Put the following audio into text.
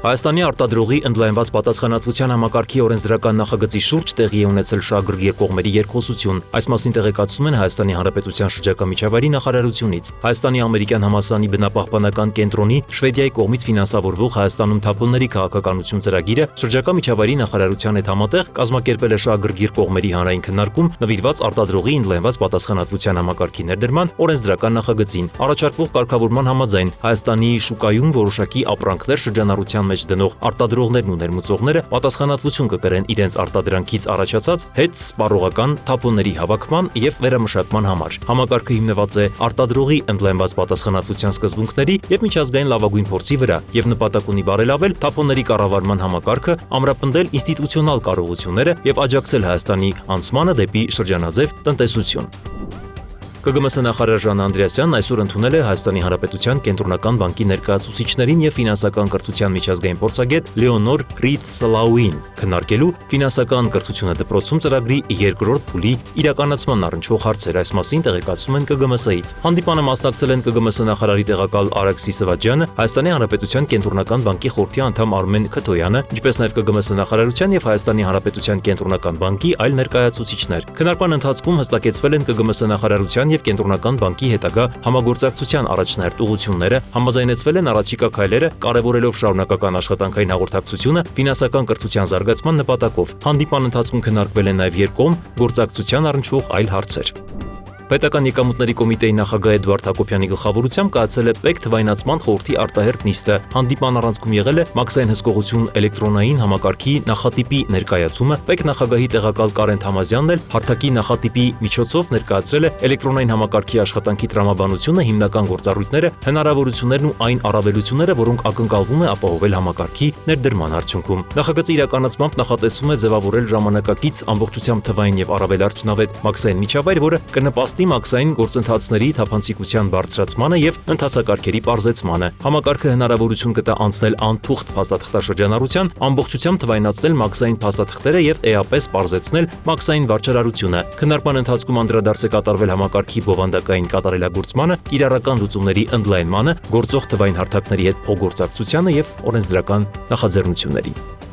Հայաստանի արտադրողի ընդլայնված պատասխանատվության համակարգի օրենսդրական նախագծի շուրջ տեղի է ունեցել շահագրգիռ կողմերի երկխոսություն։ Այս մասին տեղեկացնում են Հայաստանի Հանրապետության շրջակա միջավայրի նախարարությունից։ Հայաստանի ամերիկյան համալսարանի բնապահպանական կենտրոնի Շվեդիայի կողմից ֆինանսավորվող Հայաստանում թափոնների քաղաքականություն ծրագիրը շրջակա միջավայրի նախարարության հետ համատեղ կազմակերպել է շահագրգիռ կողմերի հանրային քննարկում նվիրված արտադրողի ընդլայնված պատասխանատվության համակարգի ներդրման օրենսդրական նախագծին։ Առաջարկվող կարգավորման համաձայն Հայաստանի շուկայում որոշակի ապրանքներ շրջանառության մեջ դնող արտադրողներն ու ներմուծողները պատասխանատվություն կկրեն իրենց արտադրանքից առաջացած հետ սպառողական թափոնների հավաքման եւ վերամշակման համար։ Համակարգը հիմնված է արտադրողի ընդլայնված պատասխանատվության սկզբունքների եւ միջազգային լավագույն փորձի վրա եւ նպատակ ունի բարելավել թափոնների կառավարման համակարգը, ամրապնդել ինստիտուցիոնալ կարողությունները եւ աջակցել Հայաստանի անցմանը դեպի շրջանաձև տնտեսություն։ ԿԳՄՍ նախարար Ժաննա Անդրեասյանն այսօր ընդունել է Հայաստանի Հանրապետության Կենտրոնական բանկի ներկայացուցիչներին եւ ֆինանսական կրթության միջազգային փորձագետ Լեոնոր Ռիցլաուին քննարկելու ֆինանսական կրթությունը դպրոցում ծրագրի երկրորդ փուլի իրականացման առնչվող հարցեր։ Այս մասին տեղեկացնում են ԿԳՄՍ-ից։ Հանդիպանը մասնակցել են ԿԳՄՍ նախարարի տեղակալ Արաքսի Սվաջյանը, Հայաստանի Հանրապետության Կենտրոնական բանկի խորհրդի անդամ Արմեն Քթոյանը, ինչպես նաեւ ԿԳՄՍ նախարարության եւ Հայաստանի Հանրապետության Կենտրոնական բանկի այլ ներկայացուցիչներ։ Քննարկման ընթացքում հստակեցվել են ԿԳՄՍ նախարարության եւ Կենտրոնական բանկի հետագա համագործակցության առաջնահերթ ուղղությունները, համաձայնեցվել են առաջիկա քայլերը, կարևորելով շարունակական աշխատանքային հաղորդակցությունը ֆինանսական կրթության զարգացման նպատակով։ Հանդիպման ընթացքում քննարկվել են նաև երկկողմ գործակցության առնչվող այլ հարցեր։ Պետական եկամուտների կոմիտեի նախագահ Էդվարդ Հակոբյանի գլխավորությամբ կայացել է ՊԵԿ թվայնացման խորհրդի արտահերթ նիստը։ Հանդիպման առանցքում եղել է մաքսային հսկողություն էլեկտրոնային համակարգի նախատիպի ներկայացումը։ ՊԵԿ նախագահի տեղակալ Կարեն Թամազյանն էլ հարթակի նախատիպի միջոցով ներկայացրել է էլեկտրոնային համակարգի աշխատանքի տրամաբանությունը, հիմնական գործառույթները, հնարավորություններն ու այն առավելությունները, որոնք ակնկալվում է ապահովել համակարգի ներդրման արդյունքում։ Նախագծի իրականացմամբ նախատեսվում է ձևավորել ժամանակակից ամբողջությամբ թվային եւ առավել արդյունավետ մաքսային միջավայր, որը կնպաստի մաքսային գործընթացների թափանցիկության բարձրացմանը եւ ընթացակարգերի պարզեցմանը։ Համակարգը հնարավորություն կտա անցնել անթուղթ փաստաթղթաշրջանառության, ամբողջությամբ թվայնացնել մաքսային փաստաթղթերը եւ էապես պարզեցնել մաքսային վարչարարությունը։ Քննարկման ընթացքում անդրադարձ է կատարվել համակարգի բովանդակային կատարելագործմանը, կիրառական լուծումների ընդլայնմանը, գործող թվային հարթակների հետ փոխգործակցությանը եւ օրենսդրական նախաձեռնություններին։